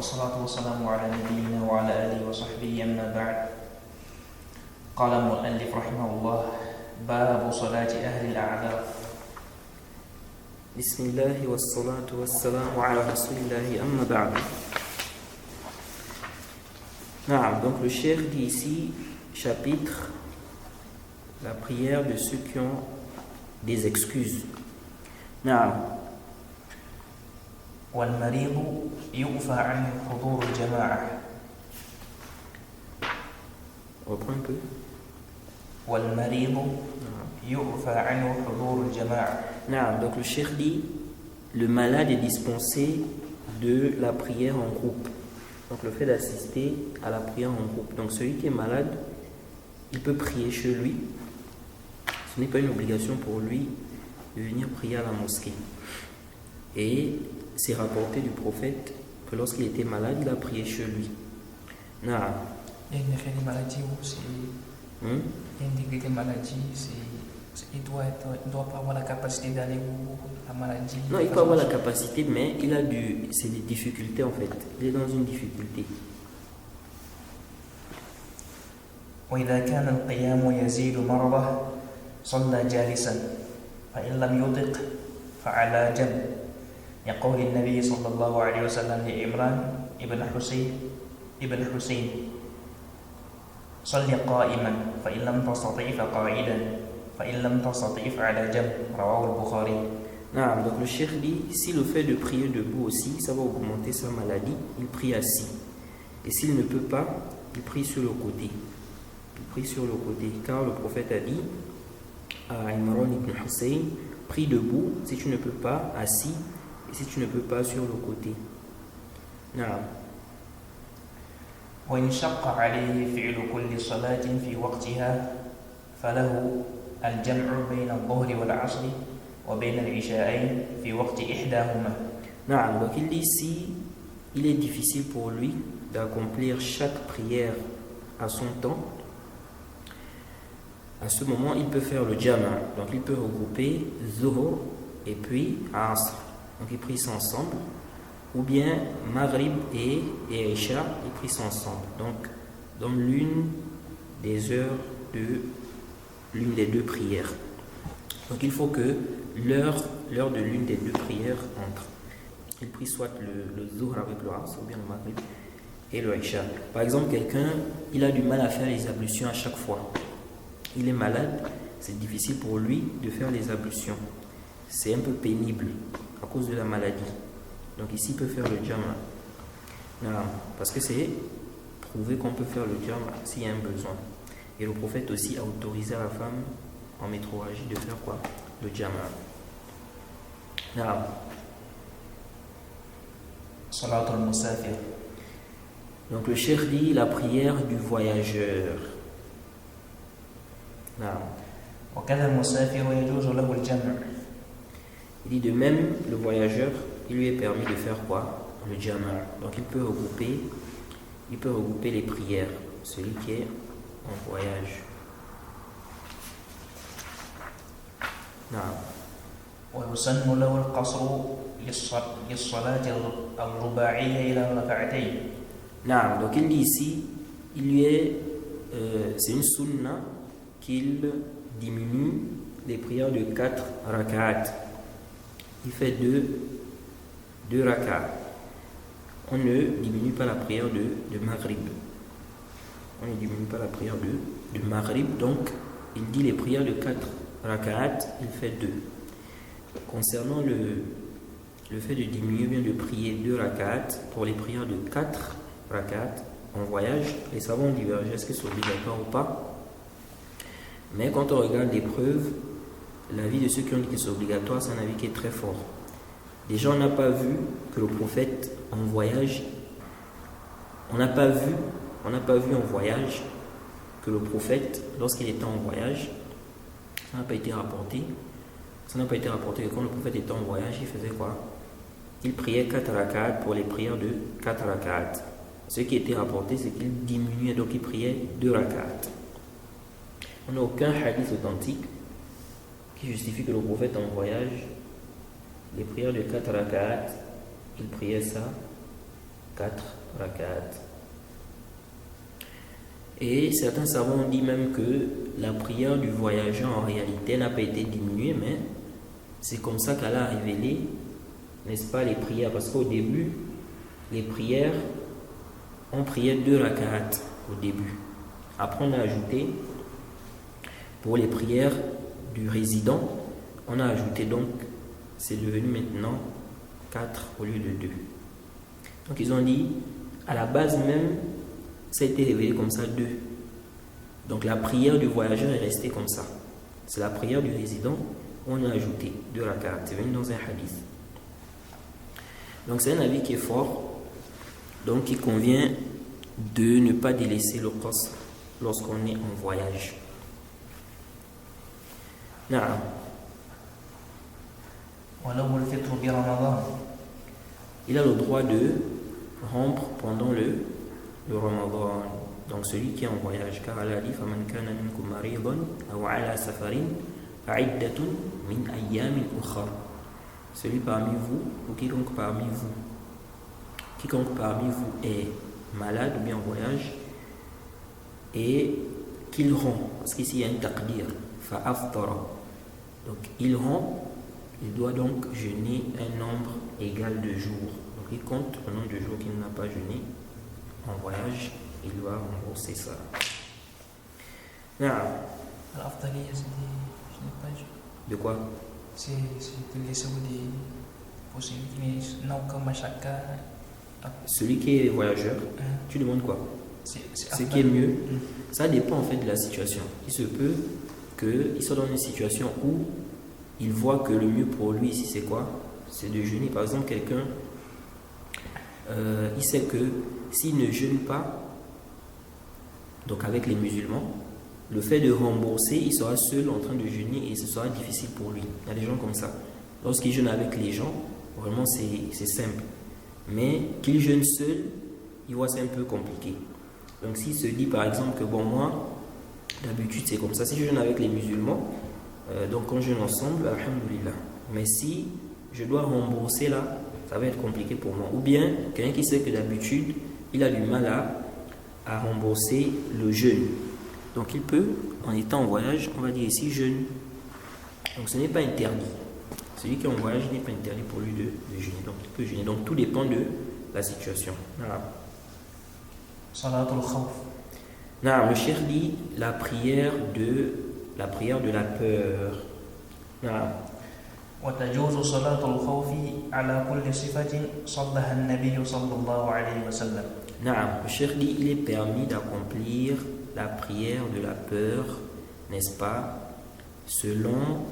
والصلاة والسلام على نبينا وعلى آله وصحبه أما بعد. قال المؤلف رحمه الله: باب صلاة أهل الأعذار. بسم الله والصلاة والسلام على رسول الله أما بعد. Donc le cheikh dit ici, chapitre, la prière de ceux qui ont des excuses. والمريض يغفى عنه حضور الجماعة. Reprends un peu. والمريض يغفى عنه حضور الجماعة. Donc le cheikh dit, le malade est dispensé de la prière en groupe. Donc le fait d'assister à la prière en groupe. Donc celui qui est malade, il peut prier chez lui. Ce n'est pas une obligation pour lui de venir prier à la mosquée. Et c'est rapporté du prophète que lorsqu'il était malade, il a prié chez lui. Il y a une maladie aussi. Il y a une degré de maladie, il doit pas avoir la capacité d'aller où la maladie. Non, il peut avoir la capacité, mais il a c'est des difficultés en fait. Il est dans une difficulté. وإذا كان القيام يزيد مرضه صلى جالسا فإن لم يطق فعلى جنب يقول النبي صلى الله عليه وسلم لعمران ابن حسين صل قائما فإن لم تستطع فقاعدا فإن لم تستطع فعلى جنب رواه البخاري. Donc le cheikh dit, si le fait de prier debout aussi, ça va augmenter sa maladie, il prie assis. Et s'il ne peut pas, il prie sur le côté. Il prie sur le côté, car le prophète a dit à Imran ibn Hussein, prie debout si tu ne peux pas, assis, et si tu ne peux pas, sur le côté. وإن شق عليه فعل كل صلاة في وقتها فله الجمع بين الظهر والعصر وبين العشاءين في وقت إحداهما. Donc il dit ici, il est difficile pour lui d'accomplir chaque prière à son temps. À ce moment, il peut faire le jama. Donc il peut regrouper Zuhur et puis Asr. Donc ils prient ensemble. Ou bien Maghrib et Isha, ils prient ensemble. Donc dans l'une des heures de l'une des deux prières. Donc il faut que l'heure de l'une des deux prières entre. Il prie soit le Zuhr avec le Asr ou bien le Maghrib et le Isha. Par exemple, quelqu'un, il a du mal à faire les ablutions à chaque fois. Il est malade, c'est difficile pour lui de faire les ablutions. C'est un peu pénible à cause de la maladie. Donc ici, il peut faire le jama. Parce que c'est prouvé qu'on peut faire le jama s'il y a un besoin. Et le prophète aussi a autorisé à la femme en métrorragie de faire quoi? Le jama. Salat al-Musafir. Donc le cheikh dit la prière du voyageur. وكذا المسافر يجوز له الجمع. Il dit de même, le voyageur, il lui est permis de faire quoi? Le jama'. Donc il peut regrouper les prières, celui qui est en voyage. ويسن له القصر للصلاة الرباعية إلى ركعتين. Donc il dit ici, c'est une sunna qu'il diminue les prières de 4 rak'at. Il fait deux rak'at. On ne diminue pas la prière de Maghrib. On ne diminue pas la prière de Maghrib. Donc, il dit les prières de 4 rak'at, il fait 2. Concernant le fait de diminuer, bien de prier 2 rak'at, pour les prières de 4 rak'at en voyage, les savants ont divergé, est-ce que c'est obligatoire ou pas? Mais quand on regarde les preuves, l'avis de ceux qui ont dit que c'est obligatoire, c'est un avis qui est très fort. Déjà, on n'a pas vu que le prophète en voyage, on n'a pas vu en voyage que le prophète, lorsqu'il était en voyage, ça n'a pas été rapporté que quand le prophète était en voyage, il faisait quoi? Il priait 4 rak'at pour les prières de 4 rak'at. Ce qui était rapporté, c'est qu'il diminuait, donc il priait 2 rak'at. On n'a aucun hadith authentique qui justifie que le prophète en voyage, les prières de 4 rak'at, il priait ça 4 rak'at. Et certains savants ont dit même que la prière du voyageur en réalité n'a pas été diminuée, mais c'est comme ça qu'Allah a révélé, n'est-ce pas, les prières. Parce qu'au début, les prières, on priait 2 rak'at au début. Après, on a ajouté, pour les prières du résident, on a ajouté donc, c'est devenu maintenant 4 au lieu de 2. Donc ils ont dit, à la base même, ça a été révélé comme ça 2. Donc la prière du voyageur est restée comme ça. C'est la prière du résident, on a ajouté 2 rak'at. C'est venu dans un hadith. Donc c'est un avis qui est fort. Donc il convient de ne pas délaisser le qasr lorsqu'on est en voyage. Naam. Il a le droit de rompre pendant le Ramadan. Donc celui qui est en voyage, car Allah dit فَمَنْ كَانَ مِنْكُمْ مَرِيضًا أَوْ عَلَى سَفَرٍ فَعِدَّةٌ مِنْ أَيَّامٍ أُخَرَ. Celui parmi vous, ou quiconque parmi vous est malade ou bien en voyage et qu'il rompt, parce qu'ici il y a un taqdir, فَأَفْطَرَ. Donc il rompt, il doit donc jeûner un nombre égal de jours. Donc il compte le nombre de jours qu'il n'a pas jeûné en voyage, il doit rembourser ça. De quoi? C'est de laisser des possibilités, non comme à chaque cas. Celui qui est voyageur, tu demandes quoi? Ce qui est mieux, ça dépend en fait de la situation. Il se peut qu'il soit dans une situation où il voit que le mieux pour lui ici c'est quoi? C'est de jeûner. Par exemple, quelqu'un, il sait que s'il ne jeûne pas, donc avec les musulmans, le fait de rembourser, il sera seul en train de jeûner et ce sera difficile pour lui. Il y a des gens comme ça. Lorsqu'il jeûne avec les gens, vraiment c'est simple. Mais qu'il jeûne seul, il voit c'est un peu compliqué. Donc s'il se dit par exemple que bon, moi, d'habitude c'est comme ça. Si je jeûne avec les musulmans, donc on jeûne ensemble, alhamdoulilah. Mais si je dois rembourser là, ça va être compliqué pour moi. Ou bien quelqu'un qui sait que d'habitude, il a du mal à rembourser le jeûne. Donc il peut, en étant en voyage, on va dire ici jeûne. Donc ce n'est pas interdit. Celui qui est en voyage n'est pas interdit pour lui de jeûner. Donc il peut jeûner. Donc tout dépend de la situation. Voilà. Non, le cheikh dit la prière de la peur. Non. وتجوز صلاة الخوف على كل صفة صلها النبي صلى الله عليه وسلم. Non, le cheikh dit il est permis d'accomplir la prière de la peur, n'est-ce pas, selon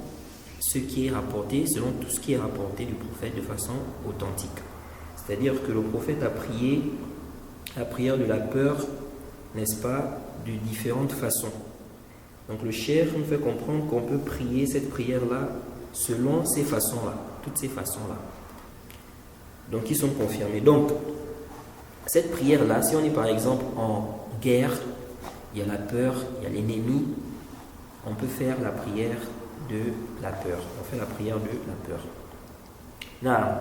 ce qui est rapporté, selon tout ce qui est rapporté du prophète de façon authentique. C'est-à-dire que le prophète a prié la prière de la peur, n'est-ce pas, de différentes façons. Donc le cheikh nous fait comprendre qu'on peut prier cette prière-là selon ces façons-là, toutes ces façons-là. Donc ils sont confirmés. Donc, cette prière-là, si on est par exemple en guerre, il y a la peur, il y a l'ennemi, on peut faire la prière de la peur. On fait la prière de la peur. Naam.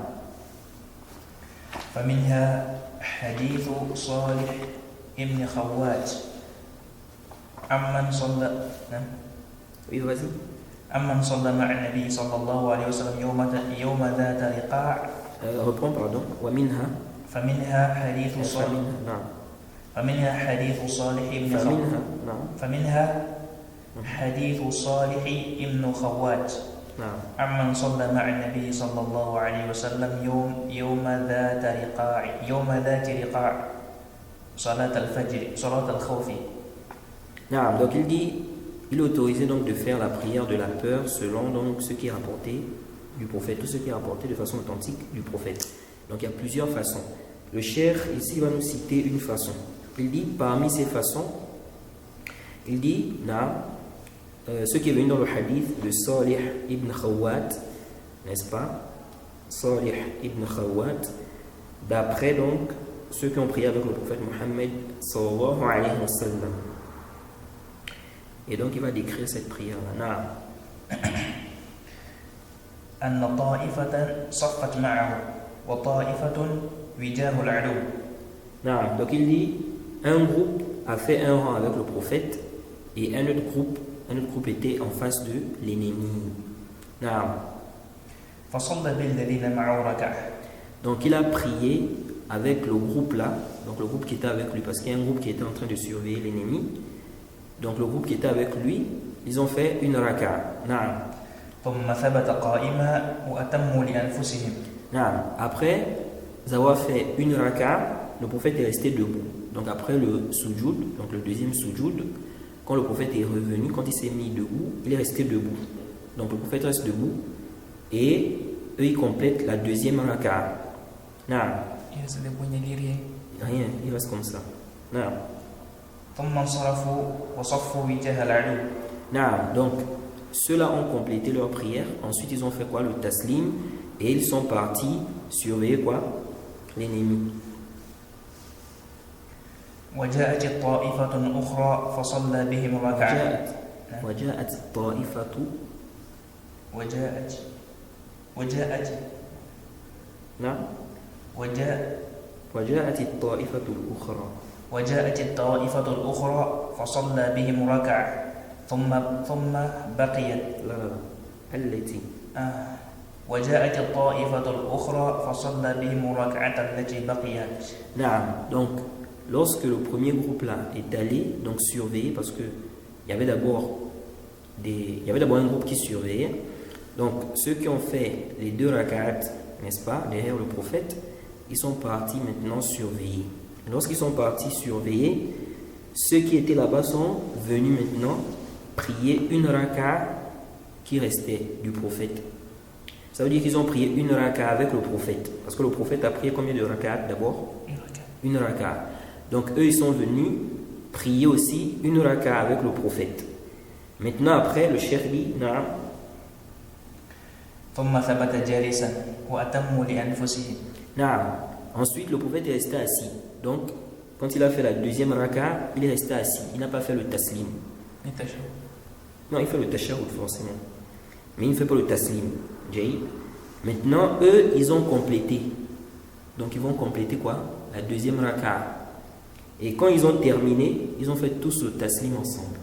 فمنها حديث صالح ابن خوات عمن صلى Oui, vas-y. عمن صلى مع النبي صلى الله عليه وسلم يوم ذات رقاع. Reprends, pardon. ومنها. فمنها حديث صالح. نعم. فمنها حديث صالح ابن خوات. نعم. فمنها حديث صالح ابن خوات. نعم. عمن صلى مع النبي صلى الله عليه وسلم يوم ذات رقاع صلاة الفجر صلاة الخوف. نعم. Donc il est autorisé donc de faire la prière de la peur selon donc ce qui est rapporté du prophète, tout ce qui est rapporté de façon authentique du prophète. Donc il y a plusieurs façons. Le cheikh ici va nous citer une façon. Il dit parmi ces façons, il dit ce qui est venu dans le hadith de Salih ibn Khawat, n'est-ce pas? Salih ibn Khawat, d'après donc ceux qui ont prié avec le prophète Mohammed sallallahu alayhi wa sallam. Et donc il va décrire cette prière-là. أن طائفة صفت معه وطائفة وجاه العدو. Non. Donc il dit, un groupe a fait un rang avec le prophète et un autre groupe était en face de l'ennemi. Non. فصلى بالذين معه ركعة. Donc il a prié avec le groupe là, donc le groupe qui était avec lui, parce qu'il y a un groupe qui était en train de surveiller l'ennemi. Donc le groupe qui était avec lui, ils ont fait une raka. Non. ثم ثبت قائما وأتموا لأنفسهم. Non. Après avoir fait une raka, le prophète est resté debout. Donc après le sujoud, donc le deuxième sujoud, quand le prophète est revenu, quand il s'est mis debout, il est resté debout. Donc le prophète reste debout et eux ils complètent la deuxième raka. Non. Rien, il reste comme ça. Non. ثم انصرفوا وصفوا وجاه العدو. Non. Donc ceux-là ont complété leur prière. Ensuite ils ont fait quoi? Le taslim. Et ils sont partis surveiller quoi? L'ennemi. وجاءت الطائفة أخرى فصلى بهم ركعة. وجاءت الطائفة نعم وجاءت الطائفة الأخرى وجاءت الطائفة الأخرى فصلى بهم ركعة ثم بقيت لا التي وجاءت الطائفة الأخرى فصلى بهم ركعة التي بقيت. نعم. Donc lorsque le premier groupe là est allé donc surveiller, parce que il y avait d'abord un groupe qui surveillait. Donc ceux qui ont fait les deux rak'at, n'est-ce pas, derrière le prophète, ils sont partis maintenant surveiller. Lorsqu'ils sont partis surveiller, ceux qui étaient là-bas sont venus maintenant prier une raka qui restait du prophète. Ça veut dire qu'ils ont prié une raka avec le prophète. Parce que le prophète a prié combien de rak'at d'abord? Une raka. Donc eux ils sont venus prier aussi une raka avec le prophète. Maintenant après le cheikh dit Naam. Naam. Ensuite le prophète est resté assis. Donc quand il a fait la deuxième raka, il est resté assis. Il n'a pas fait le taslim. Non, il fait le tashahhud forcément. Mais il ne fait pas le taslim. Maintenant eux ils ont complété. Donc ils vont compléter quoi? La deuxième raka. Et quand ils ont terminé, ils ont fait tous le taslim ensemble.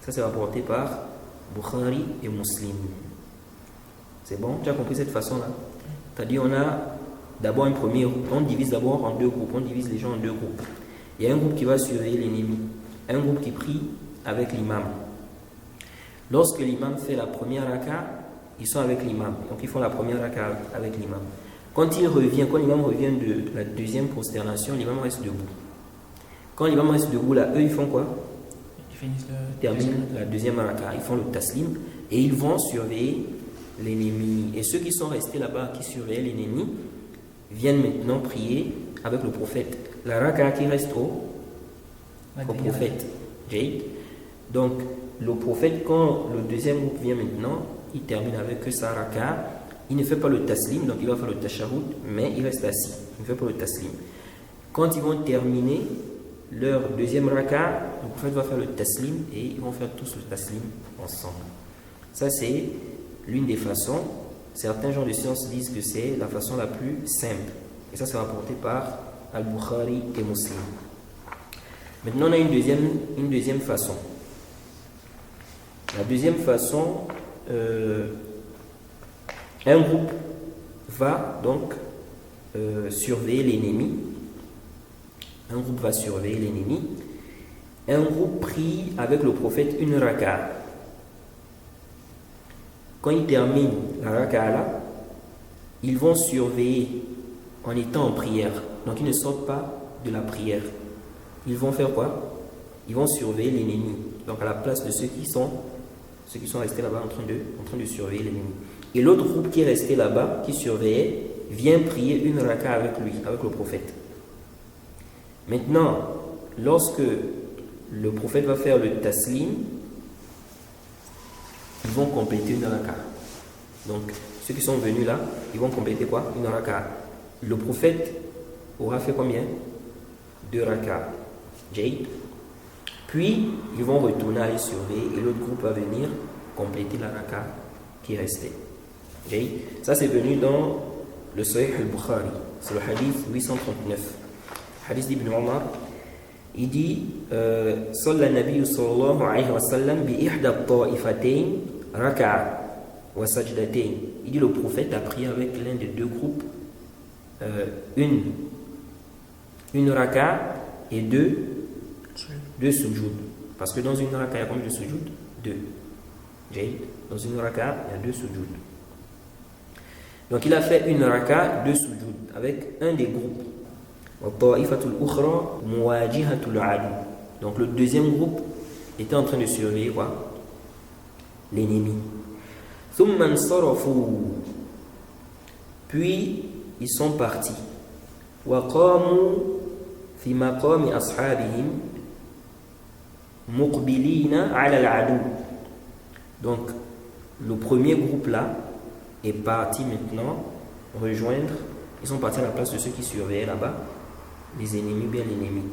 Ça c'est rapporté par Bukhari et Muslim. C'est bon? Tu as compris cette façon-là? C'est-à-dire on a d'abord un premier groupe. On divise d'abord en deux groupes. On divise les gens en deux groupes. Il y a un groupe qui va surveiller l'ennemi. Un groupe qui prie avec l'imam. Lorsque l'imam fait la première raka, ils sont avec l'imam. Donc ils font la première raka avec l'imam. Quand l'imam revient de la deuxième prosternation, l'imam reste debout. Quand l'imam reste debout, là, eux, ils font quoi? Ils terminent la deuxième raka, ils font le taslim et ils vont surveiller l'ennemi. Et ceux qui sont restés là-bas, qui surveillaient l'ennemi, viennent maintenant prier avec le prophète. La raka qui reste au prophète. Donc, le prophète, quand le deuxième groupe vient maintenant, il termine avec sa raka. Il ne fait pas le taslim, donc il va faire le tashahhud, mais il reste assis. Il ne fait pas le taslim. Quand ils vont terminer leur deuxième raka, le prophète va faire le taslim et ils vont faire tous le taslim ensemble. Ça, c'est l'une des façons. Certains gens de science disent que c'est la façon la plus simple. Et ça, c'est rapporté par Al-Bukhari et Muslim. Maintenant, on a une deuxième façon. La deuxième façon, un groupe va donc surveiller l'ennemi. Un groupe va surveiller l'ennemi. Un groupe prie avec le prophète une raka. Quand ils terminent la raka là, ils vont surveiller en étant en prière. Donc ils ne sortent pas de la prière. Ils vont faire quoi? Ils vont surveiller l'ennemi. Donc à la place de ceux qui sont restés là-bas en train de surveiller l'ennemi. Et l'autre groupe qui est resté là-bas, qui surveillait, vient prier une raka avec lui, avec le prophète. Maintenant, lorsque le prophète va faire le taslim, ils vont compléter une raka. Donc, ceux qui sont venus là, ils vont compléter quoi? Une raka. Le prophète aura fait combien? 2 raka. Puis, ils vont retourner à les surveiller et l'autre groupe va venir compléter la raka qui restait. Ça, c'est venu dans le Sahih al-Bukhari. C'est le hadith 839. hadith d'Ibn Omar, il dit Salla Nabi sallallahu alayhi wa sallam bi ihda ta'ifatayn raka'a wa sajdatayn. Il dit le prophète a prié avec l'un des deux groupes une raka'a et deux sujoud. Parce que dans une raka'a, il y a combien de sujoud? Deux. Dans une raka'a, il y a deux sujoud. Donc il a fait une raka'a, deux sujoud avec un des groupes. Donc le deuxième groupe était en train de surveiller quoi? L'ennemi. Puis ils sont partis. Donc le premier groupe là est parti maintenant rejoindre. Ils sont partis à la place de ceux qui surveillaient là-bas les ennemis, bien l'ennemi.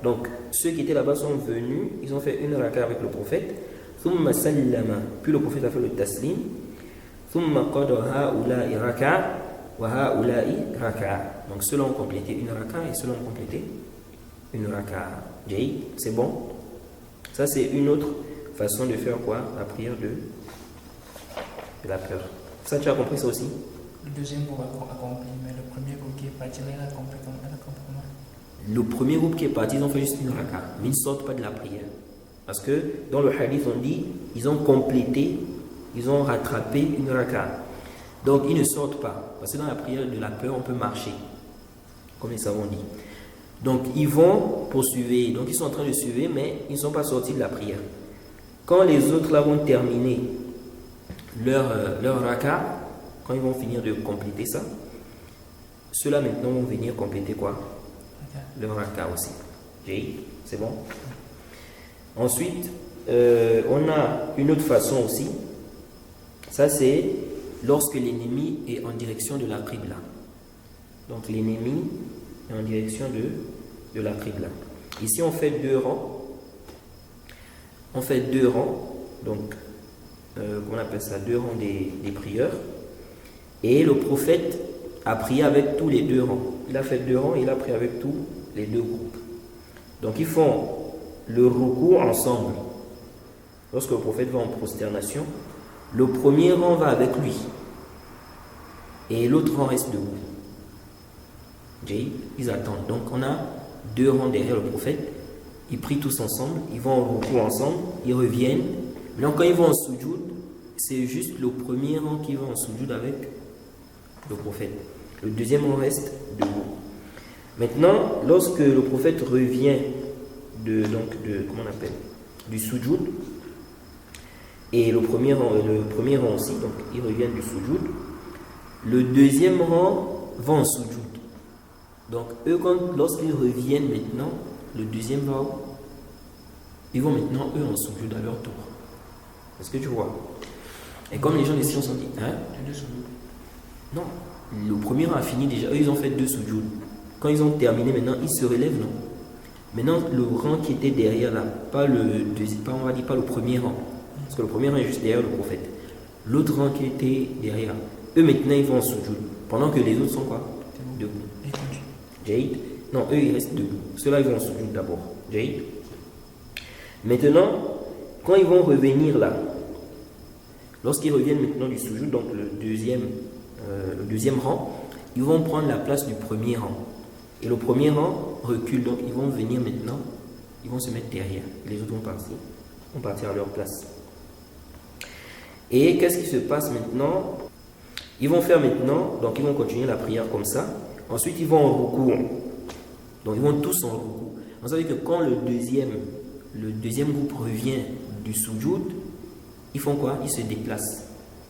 Donc ceux qui étaient là-bas sont venus, ils ont fait une raka avec le prophète. Puis le prophète a fait le taslim. Donc ceux-là ont complété une raka et ceux-là ont complété une raka. C'est bon? Ça c'est une autre façon de faire quoi? La prière de la peur. Ça tu as compris ça aussi? Le deuxième groupe a compris, mais le premier groupe qui est parti, il a compris comment? Le premier groupe qui est parti, ils ont fait juste une raka, mais ils ne sortent pas de la prière. Parce que dans le hadith, on dit, ils ont complété, ils ont rattrapé une raka. Donc ils ne sortent pas. Parce que dans la prière de la peur, on peut marcher. Comme les savants disent. Donc ils vont poursuivre. Donc ils sont en train de suivre, mais ils ne sont pas sortis de la prière. Quand les autres là vont terminer leur raka, quand ils vont finir de compléter ça, ceux-là maintenant vont venir compléter quoi? Leur raka aussi. C'est bon? Ensuite, on a une autre façon aussi. Ça c'est lorsque l'ennemi est en direction de la qibla. Donc l'ennemi est en direction de la qibla. Ici on fait deux rangs. On fait deux rangs. Donc, comment on appelle ça? Deux rangs des prieurs. Et le prophète a prié avec tous les deux rangs. Il a fait deux rangs et il a prié avec tous les deux groupes. Donc ils font le ruku ensemble. Lorsque le prophète va en prosternation, le premier rang va avec lui. Et l'autre rang reste debout. Ils attendent. Donc on a deux rangs derrière le prophète. Ils prient tous ensemble. Ils vont en ruku ensemble. Ils reviennent. Mais quand ils vont en sujoud, c'est juste le premier rang qui va en sujoud avec le prophète. Le deuxième rang reste debout. Maintenant, lorsque le prophète revient comment on appelle, du sujoud, et le premier rang aussi, donc il revient du sujoud, le deuxième rang va en sujoud. Donc eux, lorsqu'ils reviennent maintenant, le deuxième rang, ils vont maintenant eux en sujoud à leur tour. Est-ce que tu vois? Et comme les gens ici sont dit, non, le premier rang a fini déjà, eux ils ont fait deux sujoud. Quand ils ont terminé maintenant, ils se relèvent, non? Maintenant, le rang qui était derrière là, pas le premier rang, parce que le premier rang est juste derrière le prophète. L'autre rang qui était derrière, eux maintenant ils vont en sujoud, pendant que les autres sont quoi? Debout. Non, eux ils restent debout. Ceux-là ils vont en sujoud d'abord. Maintenant, quand ils vont revenir là, lorsqu'ils reviennent maintenant du sujoud, donc le deuxième rang, ils vont prendre la place du premier rang. Et le premier rang recule, donc ils vont venir maintenant, ils vont se mettre derrière. Les autres vont partir à leur place. Et qu'est-ce qui se passe maintenant? Ils vont faire maintenant, donc ils vont continuer la prière comme ça. Ensuite, ils vont en ruku. Donc ils vont tous en ruku. Vous savez que quand le deuxième groupe revient du sujoud, ils font quoi? Ils se déplacent.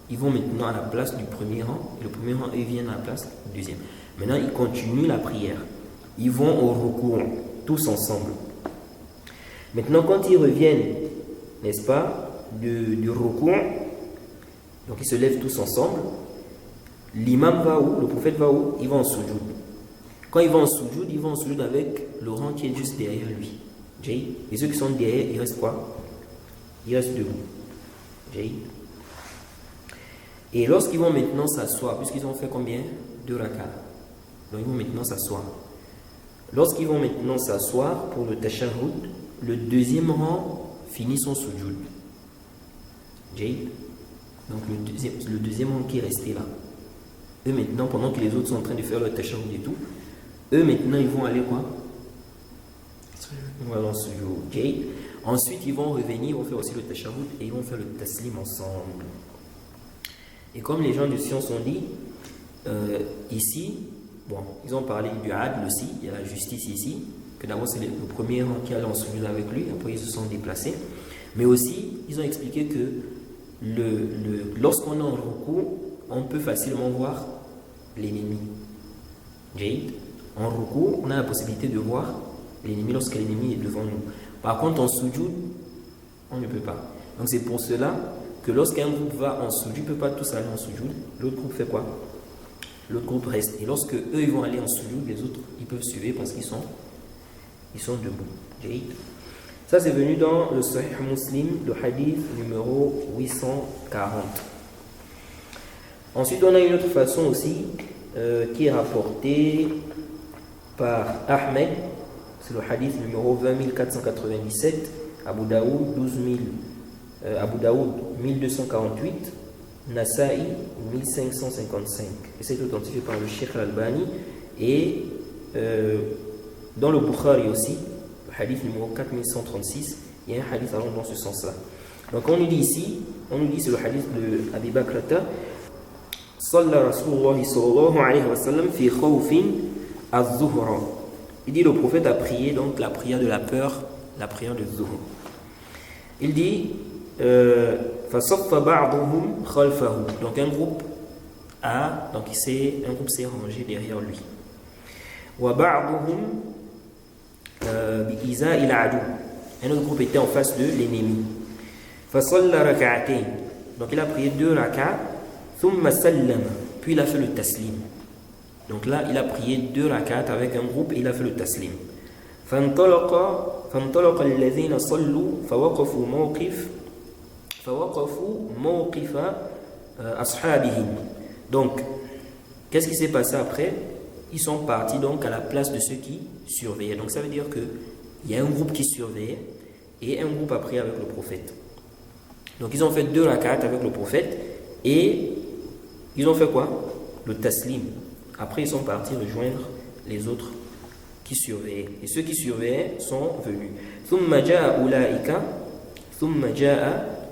Ils vont maintenant à la place du premier rang. Et le premier rang, ils viennent à la place du deuxième. Maintenant, ils continuent la prière. Ils vont au ruku, tous ensemble. Maintenant, quand ils reviennent, n'est-ce pas, du ruku, donc ils se lèvent tous ensemble. L'imam va où? Le prophète va où? Il va en sujoud. Quand il va en sujoud, avec le rang qui est juste derrière lui. Et ceux qui sont derrière, ils restent quoi? Ils restent debout. Et lorsqu'ils vont maintenant s'asseoir, puisqu'ils ont fait combien? 2 rak'ah. Donc ils vont maintenant s'asseoir. Lorsqu'ils vont maintenant s'asseoir pour le tashahhud, le deuxième rang finit son sujoud. Jade. Donc le deuxième rang qui est resté là. Eux maintenant, pendant que les autres sont en train de faire le tashahhud et tout, eux maintenant ils vont aller quoi? Voilà, sujoud. Jade. Ensuite ils vont revenir, ils vont faire aussi le tashahhud et ils vont faire le taslim ensemble. Et comme les gens de science ont dit, ici, bon, ils ont parlé du adl aussi, il y a la justice ici, que d'abord c'est le premier rang qui allait en sujoud avec lui, après ils se sont déplacés. Mais aussi, ils ont expliqué que lorsqu'on est en ruku, on peut facilement voir l'ennemi. Jade. En ruku, on a la possibilité de voir l'ennemi lorsque l'ennemi est devant nous. Par contre, en sujoud, on ne peut pas. Donc c'est pour cela que lorsqu'un groupe va en sujoud, il ne peut pas tous aller en sujoud. L'autre groupe fait quoi? L'autre groupe reste. Et lorsque eux ils vont aller en sujoud, les autres ils peuvent suivre parce qu'ils sont debout. Jade. Ça c'est venu dans le Sahih Muslim, le hadith numéro 840. Ensuite on a une autre façon aussi qui est rapportée par Ahmed. C'est le hadith numéro 20497, Abu Daoud 1248, Nasa'i 1555. Et c'est authentifié par le Cheikh Al-Albani. Et dans le Bukhari aussi, le hadith numéro 4136, il y a un hadith allant dans ce sens-là. Donc on nous dit ici, c'est le hadith de Abi Bakrata, Salla Rasulullah sallallahu alayhi wa sallam fi khawfin az-zuhra. Il dit le prophète a prié donc la prière de la peur, la prière de Zuhr. Il dit fasaffa ba'duhum khalfahu. Donc un groupe s'est rangé derrière lui. Wa ba'duhum bi'iza ila adu. Un autre groupe était en face de l'ennemi. Fasalla rak'atayn. Donc il a prié 2 rak'ats. Thumma sallama. Puis il a fait le taslim. Donc là, il a prié 2 rak'at avec un groupe et il a fait le taslim. فانطلق الذين صلوا فوقفوا موقف أصحابهم. Donc, qu'est-ce qui s'est passé après? Ils sont partis donc à la place de ceux qui surveillaient. Donc ça veut dire que il y a un groupe qui surveillait et un groupe a prié avec le prophète. Donc ils ont fait 2 rak'at avec le prophète et ils ont fait quoi? Le taslim. Après, ils sont partis rejoindre les autres qui surveillaient. Et ceux qui surveillaient sont venus. ثُمَّ جَاءَ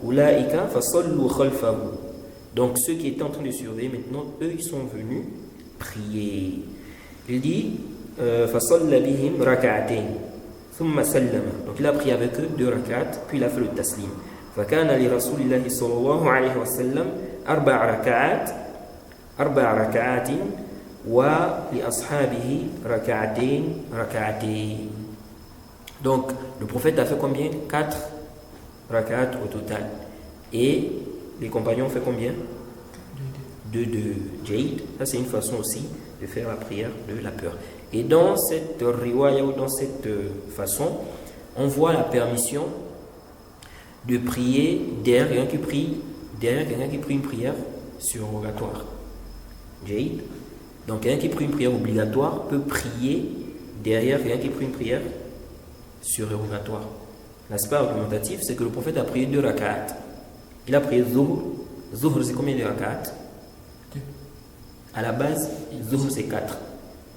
أُولَٰئِكَ فَصَلُّوا خَلْفَهُ. Donc, ceux qui étaient en train de surveiller, maintenant, eux, ils sont venus prier. Il dit فَصَلَّ بِهِمْ رَكَعَتَيْنِ ثُمَّ سَلَّمَ. Donc, il a prié avec eux 2 rak'at, puis il a fait le taslim. فَكَانَ لِرَسُولِ اللَّهِ صَلَّى اللَّهُ عَلَيْهِ وَسَلَّمَ 4 ركعات وَلِأَصْحَابِهِ رَكَعَتَيْنِ. Donc, le prophète a fait combien? 4 rak'at au total. Et les compagnons ont fait combien? 2 Jade. Ça, c'est une façon aussi de faire la prière de la peur. Et dans cette riwaya ou dans cette façon, on voit la permission de prier derrière quelqu'un qui prie une prière surrogatoire. Jade. Donc quelqu'un qui prie une prière obligatoire peut prier derrière quelqu'un qui prie une prière surrogatoire. L'aspect argumentatif, c'est que le prophète a prié 2 rak'at. Il a prié Zuhr. Zuhr, c'est combien de rak'at? 2. À la base, Zuhr c'est 4.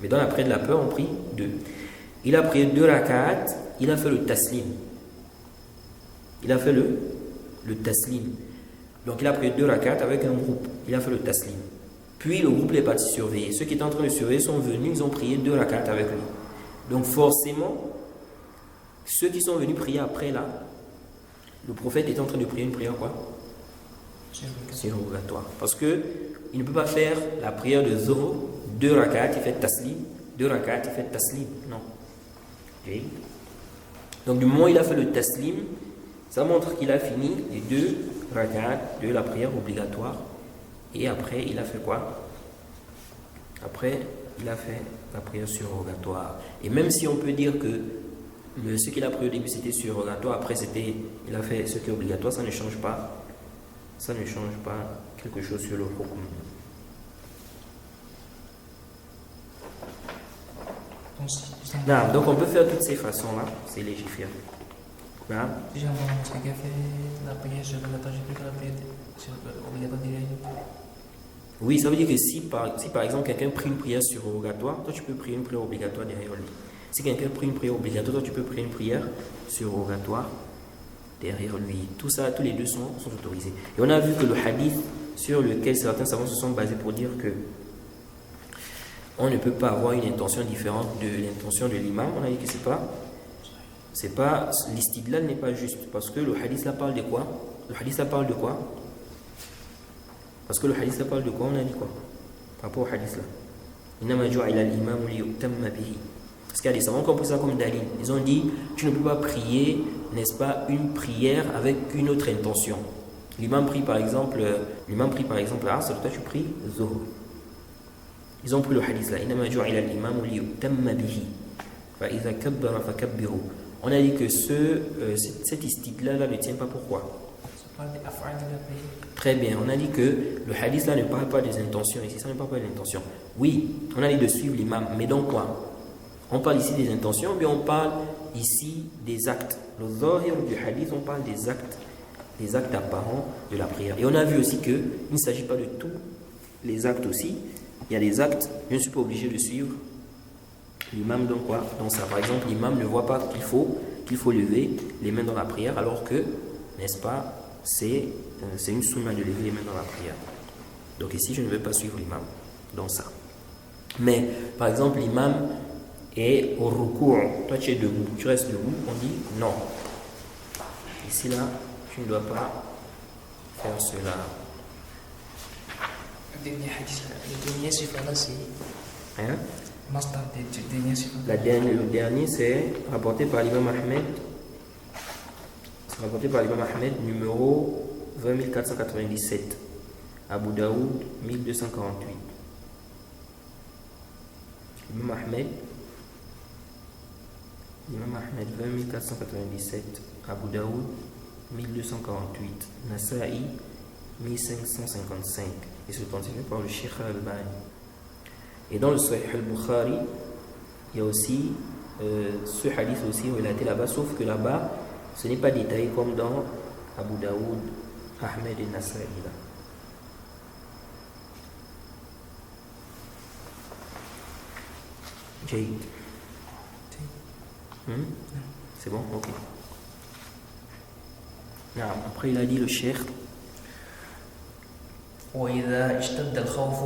Mais dans la prière de la peur, on prie 2. Il a prié 2 rak'at, il a fait le taslim. Il a fait le taslim. Donc il a prié 2 rak'at avec un groupe. Il a fait le taslim. Puis le groupe est parti surveiller. Ceux qui étaient en train de surveiller sont venus, ils ont prié 2 rak'at avec lui. Donc forcément, ceux qui sont venus prier après là, le prophète est en train de prier une prière quoi? Surrogatoire. Parce que il ne peut pas faire la prière de Zuhr, 2 rak'at, il fait taslim, 2 rak'at, il fait taslim. Non. Okay. Donc du moment où il a fait le taslim, ça montre qu'il a fini les 2 rak'at de la prière obligatoire. Et après, il a fait quoi? Après, il a fait la prière surrogatoire. Et même si on peut dire que ce qu'il a pris au début c'était surrogatoire, après il a fait ce qui est obligatoire, ça ne change pas ça ne change pas quelque chose sur le hukm. Donc on peut faire toutes ces façons-là, c'est légiférer. Si j'ai un mosquée qui a fait la prière sur l'obligatoire, j'ai pris la prière sur l'obligatoire direct. Oui, ça veut dire que si par exemple quelqu'un prie une prière surrogatoire, toi tu peux prier une prière obligatoire derrière lui. Si quelqu'un prie une prière obligatoire, toi tu peux prier une prière surrogatoire derrière lui. Tout ça, tous les deux sont autorisés. Et on a vu que le hadith sur lequel certains savants se sont basés pour dire que on ne peut pas avoir une intention différente de l'intention de l'imam. On a dit que c'est pas l'istidlal n'est pas juste parce que le hadith là parle de quoi? Le hadith là parle de quoi? Parce que le hadith là parle de quoi? On a dit quoi par rapport au hadith là? Innama ju'ila al-imam liyutamma bihi. Parce qu'il y a des savants qui ont pris ça comme dalil. Ils ont dit tu ne peux pas prier, n'est-ce pas, une prière avec une autre intention. L'imam prie par exemple Asr, toi tu pries Zuhr. Ils ont pris le hadith là. Innama ju'ila al-imam liyutamma bihi. Fa idha kabbara fakabbiru. On a dit que cet istidlal-là ne tient pas. Pourquoi? Très bien, on a dit que le hadith là ne parle pas des intentions. Ici, ça ne parle pas des intentions. Oui, on a dit de suivre l'imam, mais donc quoi? On parle ici des intentions, mais on parle ici des actes. Le zahir du hadith, on parle des actes apparents de la prière. Et on a vu aussi qu'il ne s'agit pas de tous les actes aussi. Il y a des actes, je ne suis pas obligé de suivre l'imam dans quoi? Dans ça. Par exemple, l'imam ne voit pas qu'il faut lever les mains dans la prière, alors que, n'est-ce pas, c'est une sunna de lever les mains dans la prière. Donc ici, je ne vais pas suivre l'imam dans ça. Mais, par exemple, l'imam est au ruku', toi tu es debout, tu restes debout, on dit non. Ici, là, tu ne dois pas faire cela. Le dernier chiffre là, c'est... Hein? Le dernier, c'est rapporté par l'imam Ahmed. C'est rapporté par l'imam Ahmed, numéro 20497. Abu Daoud, 1248. L'imam Ahmed, 20497. Abu Daoud, 1248. Nasa'i, 1555. Et c'est continué par le Cheikh Al-Albani. Et dans le Sahih al-Bukhari, il y a aussi ce hadith aussi relaté là-bas, sauf que là-bas, ce n'est pas détaillé comme dans Abu Daoud, Ahmed et Nasa'i. Jayid. C'est bon? Ok. Après, il a dit le Cheikh. وإذا اشتد الخوف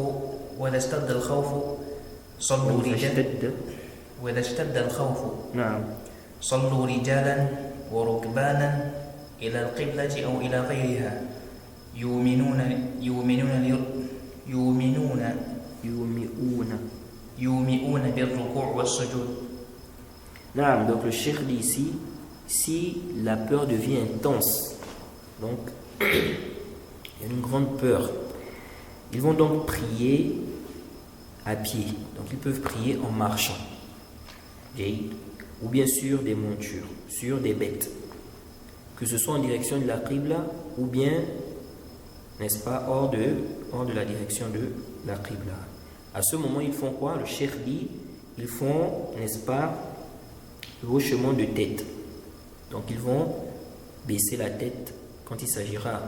صلوا رجالا وركبانا إلى القبلة أو إلى غيرها يومئون بالركوع والسجود. Donc le cheikh dit ici, si la peur devient intense, donc il y a une grande peur, ils vont donc prier à pied. Donc ils peuvent prier en marchant. Ou bien sur des montures, sur des bêtes. Que ce soit en direction de la qibla ou bien, n'est-ce pas, hors de la direction de la qibla. À ce moment, ils font quoi? Le cheikh dit, ils font, n'est-ce pas, le hochement de tête. Donc ils vont baisser la tête quand il s'agira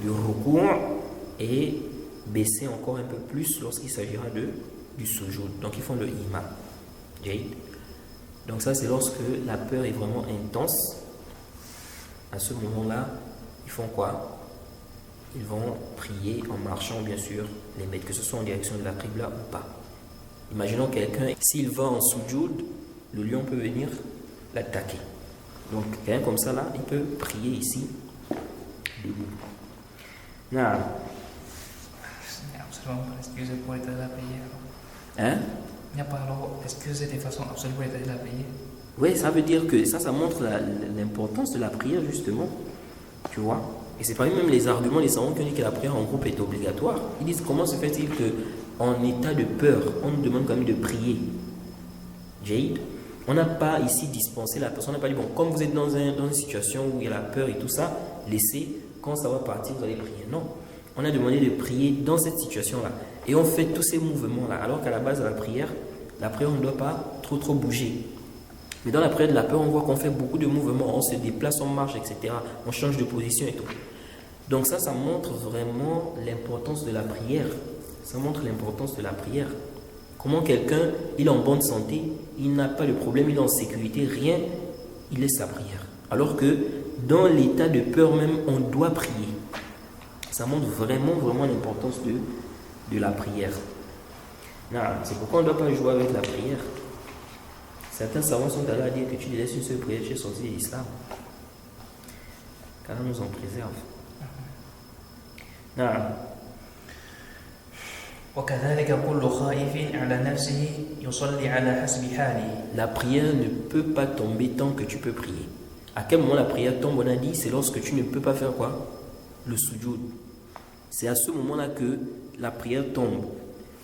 du ruku' et baisser encore un peu plus lorsqu'il s'agira du sujoud. Donc ils font le ima. Donc ça c'est lorsque la peur est vraiment intense. À ce moment-là, ils font quoi? Ils vont prier en marchant, bien sûr, les bêtes, que ce soit en direction de la qibla ou pas. Imaginons quelqu'un, s'il va en sujoud, le lion peut venir l'attaquer. Donc quelqu'un comme ça là, il peut prier ici debout. Non. Excusez pour étaler la prière. Hein? Il n'y a pas alors excusez de façon absolue pour étaler la prière. Oui, ça veut dire que ça montre l'importance de la prière justement. Tu vois? Et c'est parmi même les arguments des savants qui disent que la prière en groupe est obligatoire. Ils disent comment se fait-il qu'en état de peur, on nous demande quand même de prier. Jade, on n'a pas ici dispensé la personne, on n'a pas dit bon, comme vous êtes dans une situation où il y a la peur et tout ça, laissez quand ça va partir, vous allez prier. Non. On a demandé de prier dans cette situation-là. Et on fait tous ces mouvements-là. Alors qu'à la base de la prière, on ne doit pas trop bouger. Mais dans la prière de la peur, on voit qu'on fait beaucoup de mouvements. On se déplace, on marche, etc. On change de position et tout. Donc ça montre vraiment l'importance de la prière. Ça montre l'importance de la prière. Comment quelqu'un, il est en bonne santé, il n'a pas de problème, il est en sécurité, rien, il laisse sa prière. Alors que dans l'état de peur même, on doit prier. Ça montre vraiment l'importance de la prière. C'est pourquoi on ne doit pas jouer avec la prière. Certains savants sont allés à dire que tu laisses une seule prière, tu es sorti de l'islam. Qu'Allah nous en préserve. La prière ne peut pas tomber tant que tu peux prier. À quel moment la prière tombe? On a dit, c'est lorsque tu ne peux pas faire quoi? Le sujoud. C'est à ce moment-là que la prière tombe.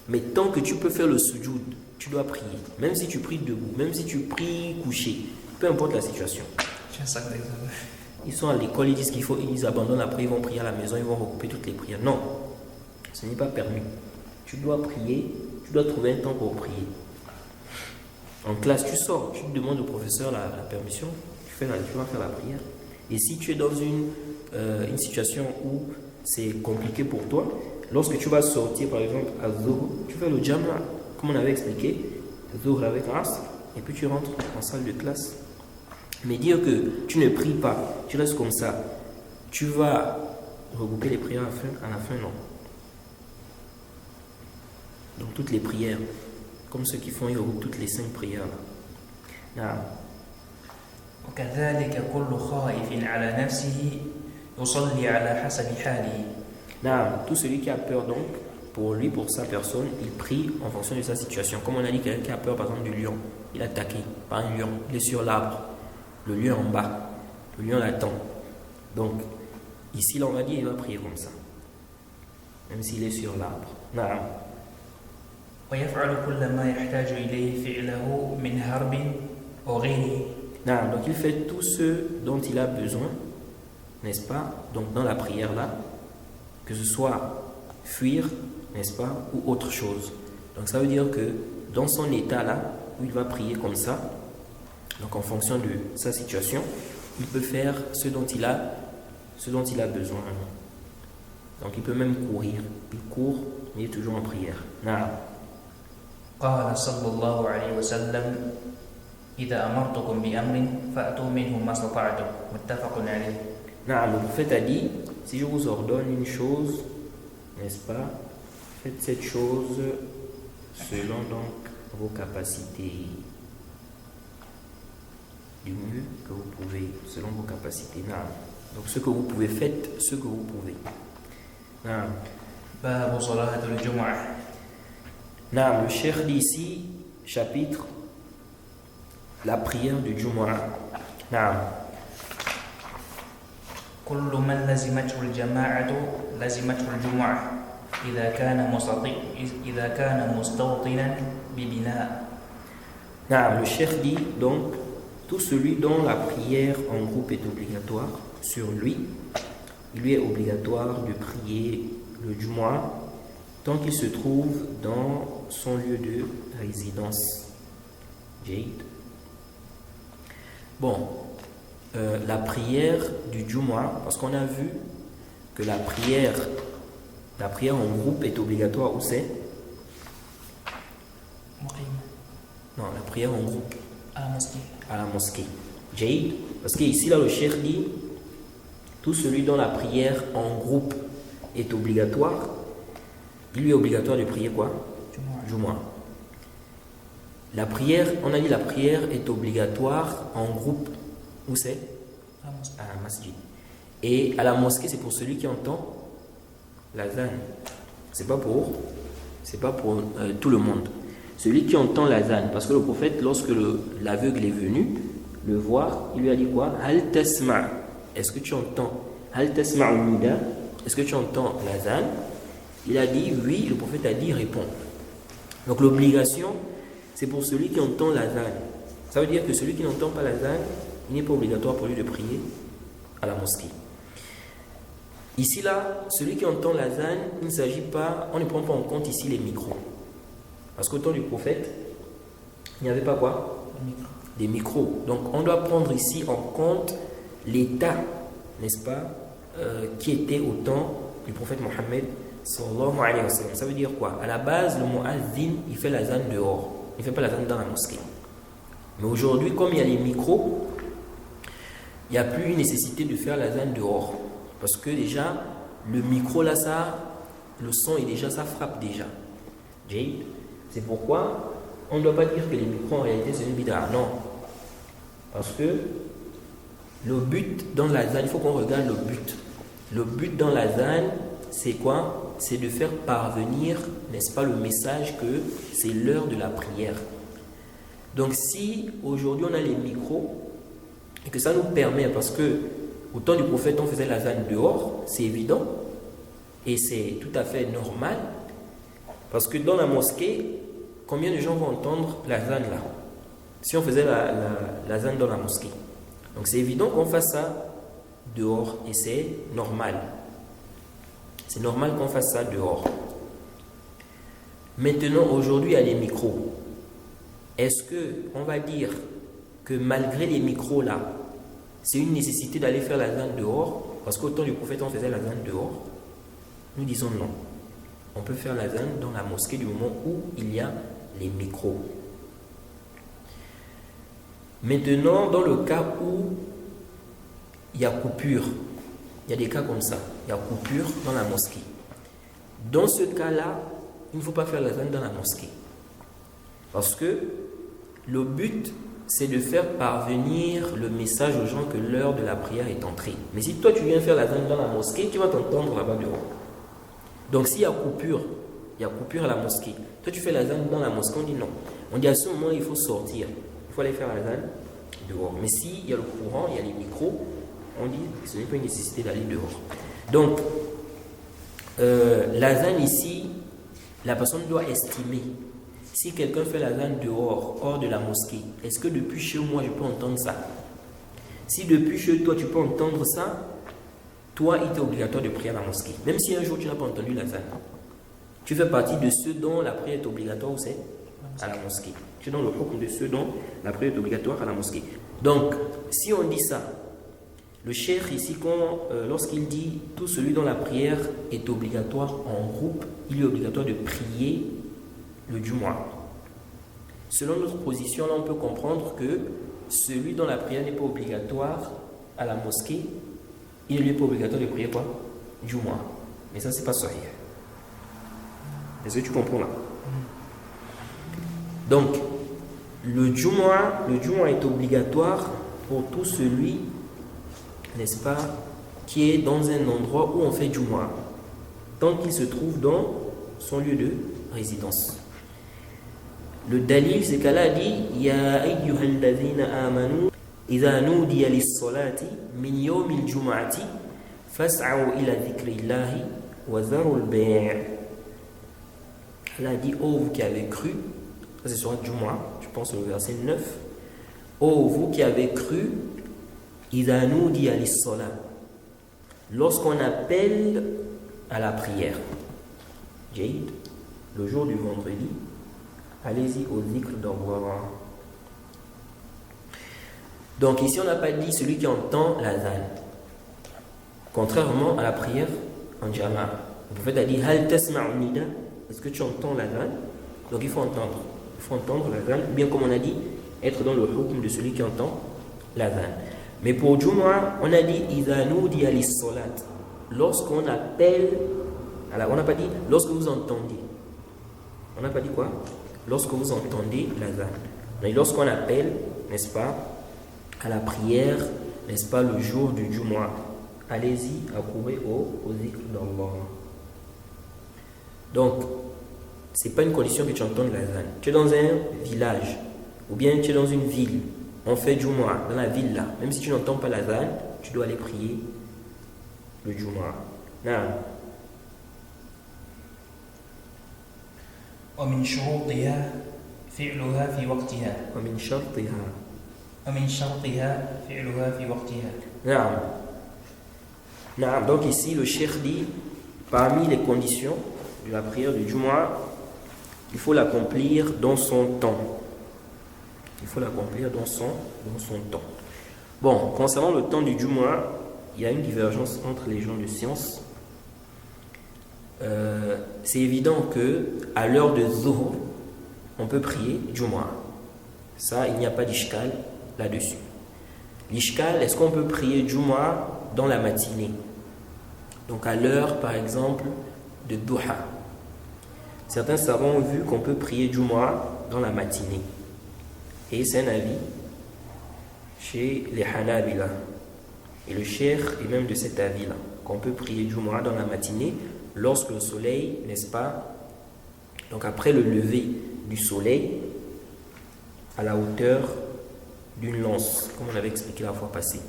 Mais tant que tu peux faire le sujoud, tu dois prier. Même si tu pries debout, même si tu pries couché, peu importe la situation. Ils sont à l'école, ils disent ils abandonnent après, ils vont prier à la maison, ils vont regrouper toutes les prières. Non, ce n'est pas permis. Tu dois prier, tu dois trouver un temps pour prier. En classe, tu sors, tu demandes au professeur la permission, tu vas faire la prière. Et si tu es dans une situation où c'est compliqué pour toi, lorsque tu vas sortir, par exemple, à Zuhr, tu fais le Jama, comme on avait expliqué, Zuhr avec Asr, et puis tu rentres en salle de classe. Mais dire que tu ne pries pas, tu restes comme ça, tu vas regrouper les prières à la fin, non. Donc toutes les prières, comme ceux qui font, ils regroupent toutes les 5 prières là. Tout celui qui a peur donc, pour sa personne, il prie en fonction de sa situation. Comme on a dit, quelqu'un qui a peur par exemple du lion, il est attaqué par un lion, il est sur l'arbre, le lion en bas, le lion l'attend. Donc ici là on va dire il va prier comme ça, même s'il est sur l'arbre. Donc il fait tout ce dont il a besoin, n'est-ce pas? Donc dans la prière là, que ce soit fuir, n'est-ce pas, ou autre chose. Donc ça veut dire que dans son état là, où il va prier comme ça, donc en fonction de sa situation, il peut faire ce dont il a besoin. Donc il peut même courir. Il court, mais il est toujours en prière. قال صلى الله عليه وسلم إذا أمرتكم بأمر فأتوا منه ما استطعتم متفق عليه. Le prophète a dit, si je vous ordonne une chose, n'est-ce pas, faites cette chose selon donc vos capacités, du mieux que vous pouvez, selon vos capacités. Donc ce que vous pouvez, faites ce que vous pouvez. باب صلاة الجمعة. Le cheikh dit ici, chapitre, la prière du Jumu'ah. كل من لزمته الجماعة لزمته الجمعة إذا كان مستوطنا ببناء. Le cheikh dit donc, tout celui dont la prière en groupe est obligatoire sur lui, il lui est obligatoire de prier le Jumu'ah tant qu'il se trouve dans son lieu de résidence. Jade. La prière du Jumu'ah, parce qu'on a vu que la prière en groupe est obligatoire où c'est? Non, la prière en groupe. À la mosquée. Jade. Parce qu'ici, là, le cheikh dit, tout celui dont la prière en groupe est obligatoire, il lui est obligatoire de prier quoi? Jumu'ah. La prière, on a dit la prière est obligatoire en groupe. Où c'est? À la masjid. Et à la mosquée, c'est pour celui qui entend l'azan. C'est pas pour tout le monde. Celui qui entend l'azan. Parce que le prophète, lorsque l'aveugle est venu le voir, il lui a dit quoi? Hal tasma'. Est-ce que tu entends? Hal tasma'u nida? Est-ce que tu entends l'azan? Il a dit oui. Le prophète a dit réponds. Donc l'obligation, c'est pour celui qui entend l'azan. Ça veut dire que celui qui n'entend pas l'azan, il n'est pas obligatoire pour lui de prier à la mosquée. Ici, là, celui qui entend l'azan, il ne s'agit pas, on ne prend pas en compte ici les micros. Parce qu'au temps du prophète, il n'y avait pas quoi? Des micros. Donc, on doit prendre ici en compte l'état, n'est-ce pas, qui était au temps du prophète Mohammed sallallahu alayhi wa sallam. Ça veut dire quoi? À la base, le muazzin, il fait l'azan dehors. Il ne fait pas l'azan dans la mosquée. Mais aujourd'hui, comme il y a les micros, il n'y a plus une nécessité de faire l'azan dehors. Parce que déjà, le micro là, ça, le son est déjà, ça frappe déjà. C'est pourquoi on ne doit pas dire que les micros en réalité c'est une bid'a. Non. Parce que le but dans l'azan, il faut qu'on regarde le but. Le but dans l'azan, c'est quoi? C'est de faire parvenir, n'est-ce pas, le message que c'est l'heure de la prière. Donc si aujourd'hui on a les micros et que ça nous permet, parce que au temps du prophète on faisait l'azan dehors, c'est évident et c'est tout à fait normal, parce que dans la mosquée, combien de gens vont entendre l'azan là si on faisait l'azan dans la mosquée? Donc c'est évident qu'on fasse ça dehors et c'est normal. C'est normal qu'on fasse ça dehors. Maintenant, aujourd'hui, il y a les micros. Est-ce qu'on va dire que malgré les micros là, c'est une nécessité d'aller faire l'azan dehors? Parce qu'au temps du prophète, on faisait l'azan dehors. Nous disons non. On peut faire l'azan dans la mosquée du moment où il y a les micros. Maintenant, dans le cas où il y a coupure, il y a des cas comme ça, il y a coupure dans la mosquée. Dans ce cas-là, il ne faut pas faire l'azan dans la mosquée. Parce que le but, c'est de faire parvenir le message aux gens que l'heure de la prière est entrée. Mais si toi, tu viens faire l'azan dans la mosquée, tu vas t'entendre là-bas dehors. Donc, s'il y a coupure à la mosquée, toi, tu fais l'azan dans la mosquée, on dit non. On dit à ce moment, il faut sortir. Il faut aller faire l'azan dehors. Mais s'il y a le courant, il y a les micros, on dit que ce n'est pas une nécessité d'aller dehors. Donc, l'azan ici, la personne doit estimer. Si quelqu'un fait l'azan dehors, hors de la mosquée, est-ce que depuis chez moi, je peux entendre ça? Si depuis chez toi, tu peux entendre ça, toi, il est obligatoire de prier à la mosquée. Même si un jour, tu n'as pas entendu l'azan. Tu fais partie de ceux dont la prière est obligatoire, ou c'est à la mosquée. Tu es dans le hukm de ceux dont la prière est obligatoire à la mosquée. Donc, si on dit ça, le cheikh ici, lorsqu'il dit tout celui dont la prière est obligatoire en groupe, il est obligatoire de prier le Jumu'ah. Selon notre position, là, on peut comprendre que celui dont la prière n'est pas obligatoire à la mosquée, il n'est pas obligatoire de prier quoi? Jumu'ah. Mais ça, c'est pas sahih. Est-ce que tu comprends là? Donc, le Jumu'ah est obligatoire pour tout celui, n'est-ce pas, qui est dans un endroit où on fait Jumu'ah, tant qu'il se trouve dans son lieu de résidence. Le dalil, c'est qu'Allah dit Ya ayyuhal ladhina amanu idha nudiya lis-salati min yawmil jumu'ati fas'au ila dhikrillahi wa dharul bay'. Allah dit ô vous qui avez cru, ça c'est sur un Jumu'ah, je pense au verset 9. Ô vous qui avez cru, idha nudiya lis-salat, lorsqu'on appelle à la prière, Jaïd, le jour du vendredi, allez-y au dhikr d'Allah. Donc ici on n'a pas dit celui qui entend l'azan, contrairement à la prière en jama. Le prophète a dit hal tasma'u nida, est-ce que tu entends l'azan? Donc il faut entendre l'azan, bien comme on a dit, être dans le hukm de celui qui entend l'azan. Mais pour Jumu'ah, on a dit idha nudiya lis-salat, lorsqu'on appelle, alors on n'a pas dit lorsque vous entendez. On n'a pas dit quoi? Lorsque vous entendez l'azan. Mais lorsqu'on appelle, n'est-ce pas, à la prière, n'est-ce pas, le jour du Jumu'ah, allez-y, accourir au dhikr d'Allah. Donc, ce n'est pas une condition que tu entendes l'azan. Tu es dans un village, ou bien tu es dans une ville, on fait Jumu'ah, dans la ville là. Même si tu n'entends pas l'azan, tu dois aller prier le Jumu'ah. Non. ومن شروطها فعلها في وقتها ومن شرطها فعلها في وقتها. نعم. Donc ici, le cheikh dit, parmi les conditions de la prière du Jumu'ah, il faut l'accomplir dans son temps. Il faut l'accomplir dans son temps. Bon, concernant le temps du Jumu'ah, il y a une divergence entre les gens de science. C'est évident que à l'heure de Zuhr, on peut prier Jumu'ah. Ça, il n'y a pas d'ishkal là-dessus. L'ishkal, est-ce qu'on peut prier Jumu'ah dans la matinée? Donc à l'heure, par exemple, de Duha. Certains savants ont vu qu'on peut prier Jumu'ah dans la matinée. Et c'est un avis chez les Hanabila. Et le cheikh est même de cet avis-là, qu'on peut prier Jumu'ah dans la matinée lorsque le soleil, n'est-ce pas, donc après le lever du soleil, à la hauteur d'une lance, comme on avait expliqué la fois passée.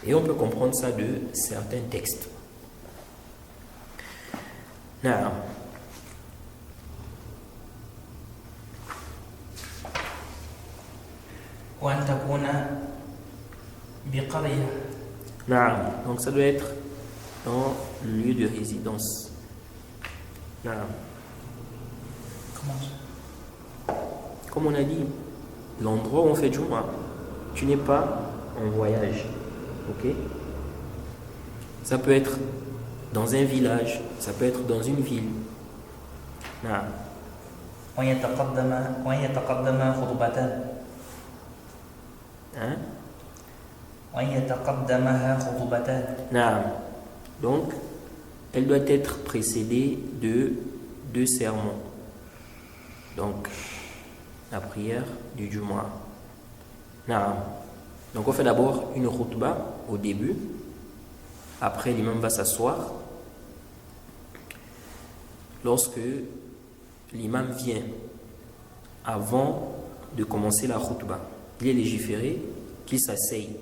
Et on peut comprendre ça de certains textes. Naam. وأن تكون بقرية. Naam. Donc ça doit être dans le lieu de résidence. Naam. Comment ça? Comme on a dit, l'endroit où on fait Jumu'ah, tu n'es pas en voyage. Ok? Ça peut être dans un village, ça peut être dans une ville. Naam. ويتقدم خطبتان. Hein? ويتقدمها خطبتان. Naam. Donc, elle doit être précédée de 2 sermons. Donc, la prière du Jumu'ah. Naam. Donc, on fait d'abord une khutbah au début. Après, l'imam va s'asseoir. Lorsque l'imam vient, avant de commencer la khutbah, il est légiféré qu'il s'asseye.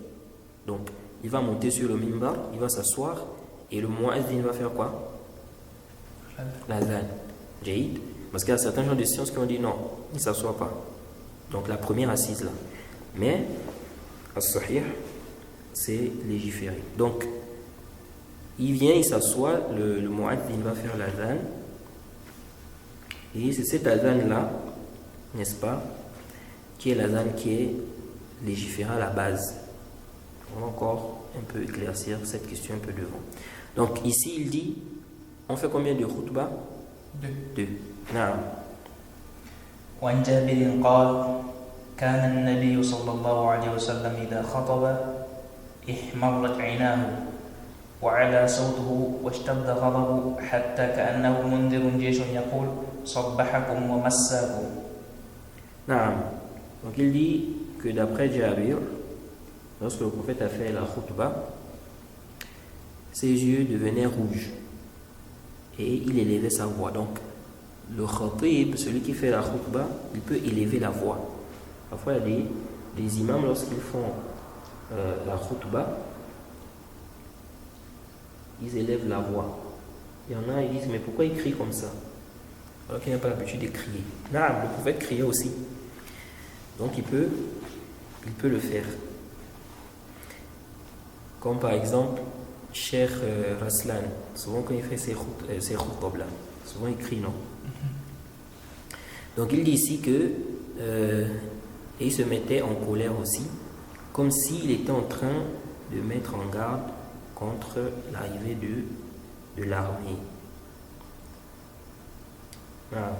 Donc, il va monter sur le mimbar, il va s'asseoir, et le mu'adhin va faire quoi? L'adhan. Jaïd. Parce qu'il y a certains gens de sciences qui ont dit non, il ne s'assoit pas. Donc, la première assise là. Mais, as-sahih, c'est légiféré. Donc, il vient, il s'assoit, le mu'adhin va faire l'adhan. Et c'est cet adhan là, n'est-ce pas, qui est l'adhan qui est légiféré à la base. On va encore un peu éclaircir cette question un peu devant. Donc ici il dit, on fait combien de khutbah? 2. Naam. وعن جابر قال كان النبي صلى الله عليه وسلم إذا خطب احمرت عيناه وعلى صوته واشتد غضبه حتى كأنه منذر جيش يقول صبحكم ومساكم. Naam. Donc il dit que d'après Jabir, lorsque le prophète a fait la khutbah, ses yeux devenaient rouges et il élevait sa voix. Donc le khatib, celui qui fait la khutbah, il peut élever la voix. Parfois il y a des imams, lorsqu'ils font la khutbah, ils élèvent la voix. Il y en a, ils disent, mais pourquoi ils crient comme ça? Alors qu'il n'a pas l'habitude de crier. Non, le prophète criait aussi. Donc il peut le faire. Comme par exemple, Cheikh Raslan, souvent quand il fait ses khutbah là, souvent il crie, non? Donc il dit ici que et il se mettait en colère aussi, comme s'il était en train de mettre en garde contre l'arrivée de l'armée. Ah.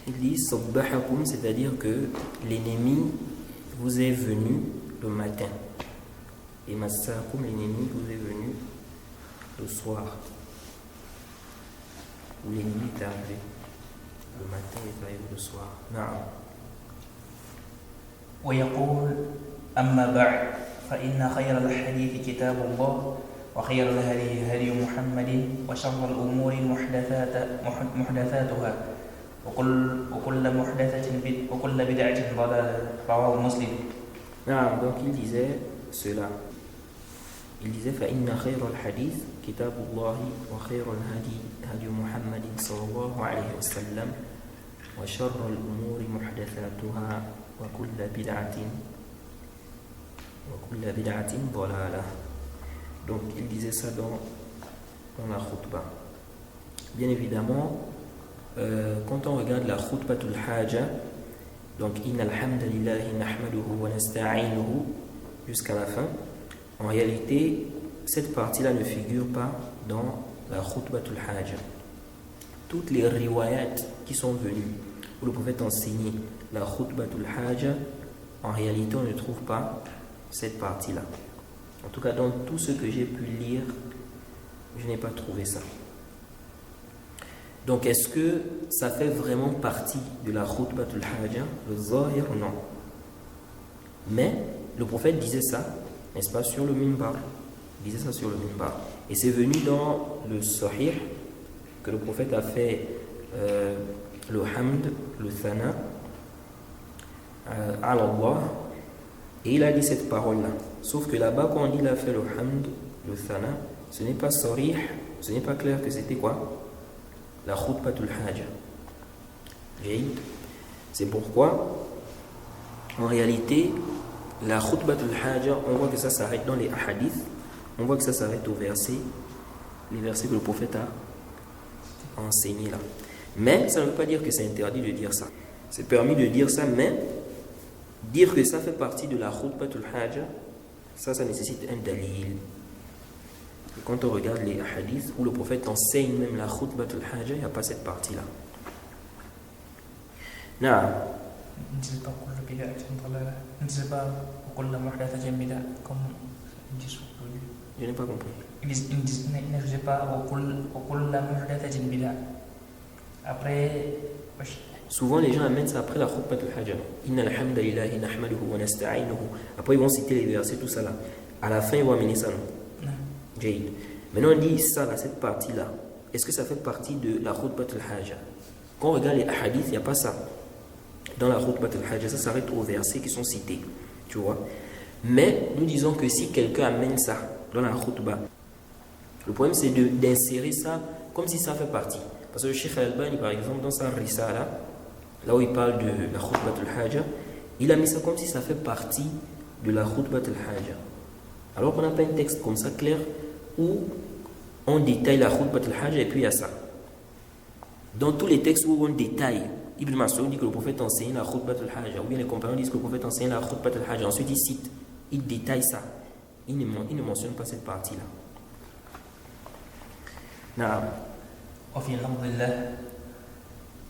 Il dit Sabbahakum, c'est-à-dire que l'ennemi vous est venu le matin. Et Massakum, l'ennemi vous est venu le soir. Où l'ennemi est arrivé. Le matin est arrivé le soir. Naam. ويقول أما بعد فإن خير الحديث كتاب الله وخير الهدي هدي محمد وشر الأمور محدثاتها وكل بدعة ضلالة رواه مسلم. Donc il disait cela. Il disait فإن خير الحديث كتاب الله وخير الهدي هدي محمد صلى الله عليه وسلم وشر الأمور محدثاتها وكل بدعة ضلالة. Donc il disait ça dans la khutbah. Bien évidemment, quand on regarde la khutbatul haja, donc innal hamdalillahi nahmaduhu wa nasta'inuhu jusqu'à la fin, en réalité, cette partie-là ne figure pas dans la khutbatul haja. Toutes les riwayat qui sont venues où le prophète enseignait la khutbatul haja, en réalité, on ne trouve pas cette partie-là. En tout cas, dans tout ce que j'ai pu lire, je n'ai pas trouvé ça. Donc, est-ce que ça fait vraiment partie de la khutbatul haja? Le zahir, non. Mais le prophète disait ça, n'est-ce pas, sur le minbar. Il disait ça sur le minbar. Et c'est venu dans le sahih que le prophète a fait le hamd, le thana, à Allah. Et il a dit cette parole-là. Sauf que là-bas, quand on dit qu'il a fait le hamd, le thana, ce n'est pas sarih, ce n'est pas clair que c'était quoi? La khutbatul haja. C'est pourquoi, en réalité, la khutbatul haja, on voit que ça s'arrête dans les hadiths, on voit que ça s'arrête au verset, les versets que le prophète a enseigné là. Mais ça ne veut pas dire que c'est interdit de dire ça. C'est permis de dire ça, mais dire que ça fait partie de la khutbatul haja, ça nécessite un dalil. Et quand on regarde les hadiths où le prophète enseigne même la khutbatul haja, il n'y a pas cette partie-là. Non. Je n'ai pas compris. Après, souvent les gens amènent ça après la khutbatul haja. Innal hamdalillahi nahmaduhu wa nasta'inuhu. Après ils vont citer les versets, tout ça là. À la fin ils vont amener ça, non? Jayid. Maintenant on dit ça là, cette partie là. Est-ce que ça fait partie de la khutbatul haja? Quand on regarde les hadiths, il n'y a pas ça. Dans la khutbatul haja, ça s'arrête aux versets qui sont cités. Tu vois? Mais nous disons que si quelqu'un amène ça dans la khutbah, le problème c'est d'insérer ça comme si ça fait partie. Parce que le Cheikh Al-Albani, par exemple, dans sa risala, là où il parle de la khutbatul haja, il a mis ça comme si ça fait partie de la khutbatul haja. Alors qu'on n'a pas un texte comme ça clair où on détaille la khutbatul haja et puis il y a ça. Dans tous les textes où on détaille, Ibn Mas'ud dit que le prophète enseigne la khutbatul haja, ou bien les compagnons disent que le prophète enseigne la khutbatul haja, ensuite il cite, il détaille ça. Il ne mentionne pas cette partie-là. Naam. وفي لفظ الله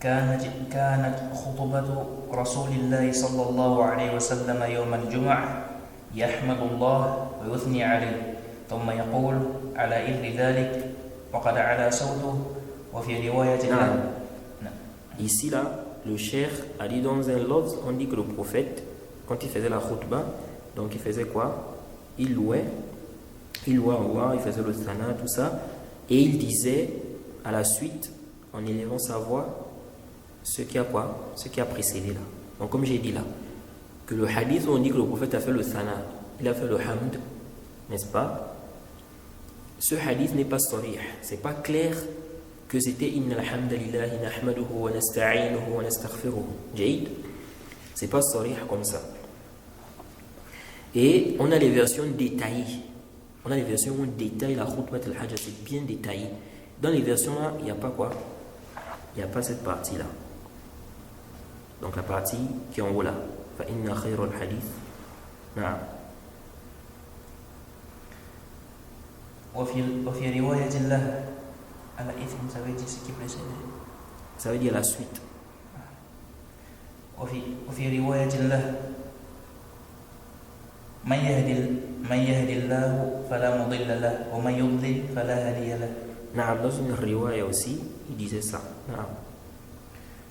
كانت خطبة رسول الله صلى الله عليه وسلم يوم الجمعة يحمد الله ويثني عليه ثم يقول على إثر ذلك وقد علا صوته وفي رواية له. Ici là, le cheikh a dit dans un love, on dit que le prophète, quand il faisait la khutbah, donc il faisait quoi? Il louait Allah, il faisait le thana, tout ça, et il disait à la suite, en élevant sa voix, ce qui a quoi? Ce qui a précédé là. Donc comme j'ai dit là, que le hadith où on dit que le prophète a fait le thana, il a fait le hamd, n'est-ce pas? Ce hadith n'est pas sarih, c'est pas clair que c'était innal hamdalillahi nahmaduhu wa nasta'inuhu wa nastaghfiruhu. Jayid. C'est pas sarih comme ça. Et on a les versions détaillées. On a les versions où on détaille la khutbatul haja, c'est bien détaillé. Dans les versions là, il n'y a pas quoi? Il n'y a pas cette partie là. Donc la partie qui est en haut là. Fa inna khayrul hadith. Naam. وفي رواية الله على إثم, ça veut dire ce qui précède. Ça veut dire la suite. وفي رواية الله من يهد الله فلا مضل له ومن يضلل فلا هادي له. نعم, dans une riwaya aussi, il disait ça. نعم.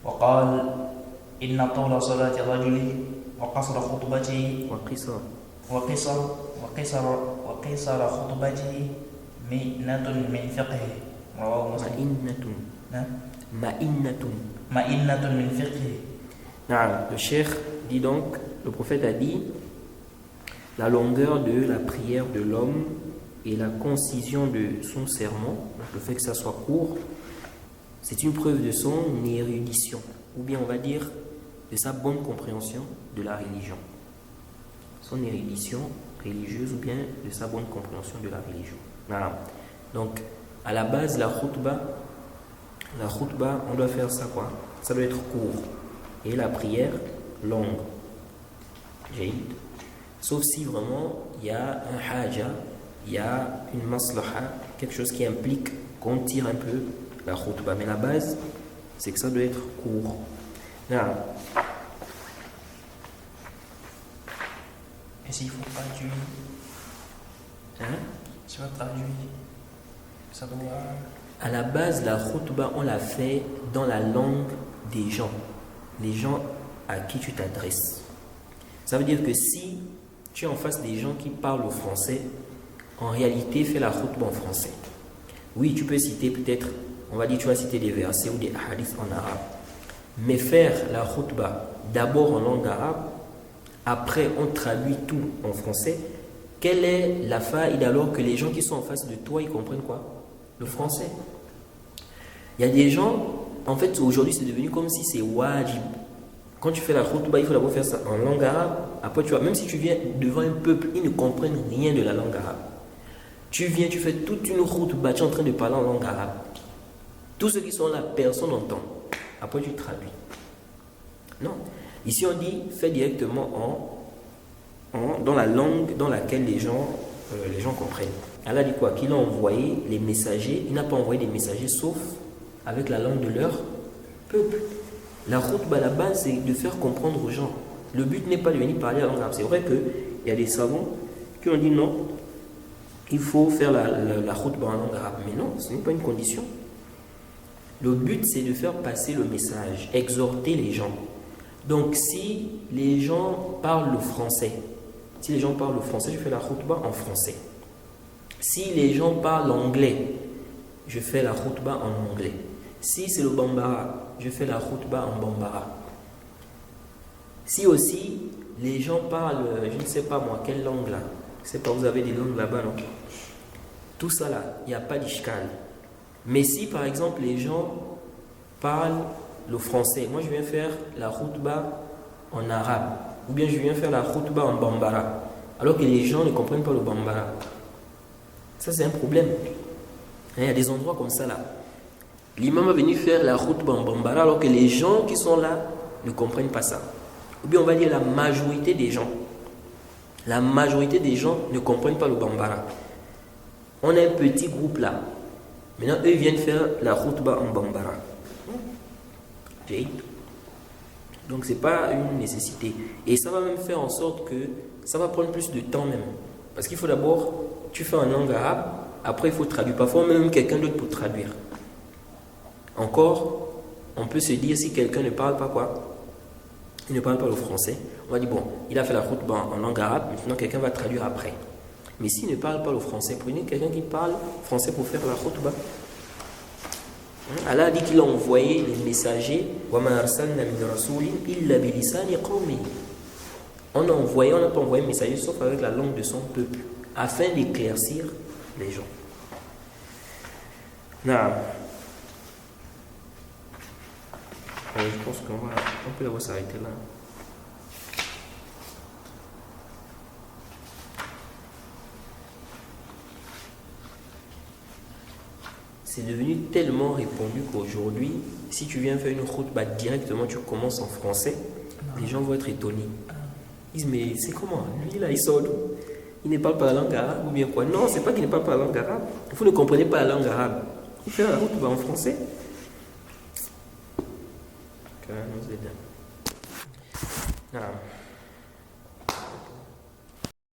وقال إن طول صلاة الرجل وقصر خطبته وقصر خطبته مئنة من فقهه. رواه مسلم. مئنة من فقهه. نعم. Le cheikh dit donc, le prophète a dit, la longueur de la prière de l'homme et la concision de son sermon, donc le fait que ça soit court, c'est une preuve de son érudition, ou bien on va dire de sa bonne compréhension de la religion. Son érudition religieuse ou bien de sa bonne compréhension de la religion. Voilà. Donc, à la base, la khutba, on doit faire ça quoi? Ça doit être court. Et la prière, longue. Jaïd. Sauf si vraiment il y a un haja, il y a une maslaha, quelque chose qui implique qu'on tire un peu la khutba. Mais la base, c'est que ça doit être court. Voilà. Et s'il faut traduire, si on traduit, ça doit... À la base, la khutba, on l'a fait dans la langue des gens. Les gens à qui tu t'adresses. Ça veut dire que si tu es en face des gens qui parlent au français, en réalité, fais la khutba en français. Oui, tu peux citer peut-être, on va dire, tu vas citer des versets ou des hadiths en arabe. Mais faire la khutba d'abord en langue arabe, après on traduit tout en français, quelle est la faïda alors que les gens qui sont en face de toi, ils comprennent quoi? Le français. Il y a des gens, en fait, aujourd'hui, c'est devenu comme si c'est wajib. Quand tu fais la khutba, il faut d'abord faire ça en langue arabe. Après, tu vois, même si tu viens devant un peuple, ils ne comprennent rien de la langue arabe. Tu viens, tu fais toute une khutba, tu es en train de parler en langue arabe. Tous ceux qui sont là, personne n'entend. Après, tu traduis. Non. Ici, on dit, fais directement dans la langue dans laquelle les gens comprennent. Allah dit quoi? Qu'il a envoyé les messagers. Il n'a pas envoyé des messagers sauf avec la langue de leur peuple. La khutba, à la base, c'est de faire comprendre aux gens. Le but n'est pas de venir parler en langue arabe. C'est vrai qu'il y a des savants qui ont dit non, il faut faire la khutba en langue arabe. Mais non, ce n'est pas une condition. Le but, c'est de faire passer le message, exhorter les gens. Donc, si les gens parlent le français, je fais la khutba en français. Si les gens parlent anglais, je fais la khutba en anglais. Si c'est le bambara, je fais la khutba en bambara. Si aussi les gens parlent, je ne sais pas moi, quelle langue là? Je ne sais pas, vous avez des langues là-bas, non? Tout ça là, il n'y a pas d'ishkal. Mais si par exemple les gens parlent le français, moi je viens faire la khutba en arabe, ou bien je viens faire la khutba en bambara, alors que les gens ne comprennent pas le bambara. Ça c'est un problème. Il y a des endroits comme ça là. L'imam est venu faire la khutba en bambara alors que les gens qui sont là ne comprennent pas ça. Ou bien on va dire la majorité des gens. La majorité des gens ne comprennent pas le bambara. On a un petit groupe là. Maintenant, eux viennent faire la khutba en bambara. Donc, ce n'est pas une nécessité. Et ça va même faire en sorte que ça va prendre plus de temps même. Parce qu'il faut d'abord, tu fais en langue arabe, après il faut traduire. Parfois, même quelqu'un d'autre pour traduire. Encore, on peut se dire si quelqu'un ne parle pas quoi? Il ne parle pas le français. On va dire, bon, il a fait la khutba en langue arabe, maintenant quelqu'un va traduire après. Mais s'il ne parle pas le français, prenez quelqu'un qui parle français pour faire la khutba. Allah a dit qu'il a envoyé les messagers. On a envoyé, on n'a pas envoyé un messager sauf avec la langue de son peuple, afin d'éclaircir les gens. Non. Je pense qu'on peut d'abord s'arrêter là. C'est devenu tellement répandu qu'aujourd'hui, si tu viens faire une khutba directement, tu commences en français, les gens vont être étonnés. Ils disent, mais c'est comment? Lui là, il sort d'où? Il ne parle pas la langue arabe ou bien quoi? Non, c'est pas qu'il ne parle pas la langue arabe. Vous ne comprenez pas la langue arabe. Il fait la khutba en français. Quand même, nous aidons.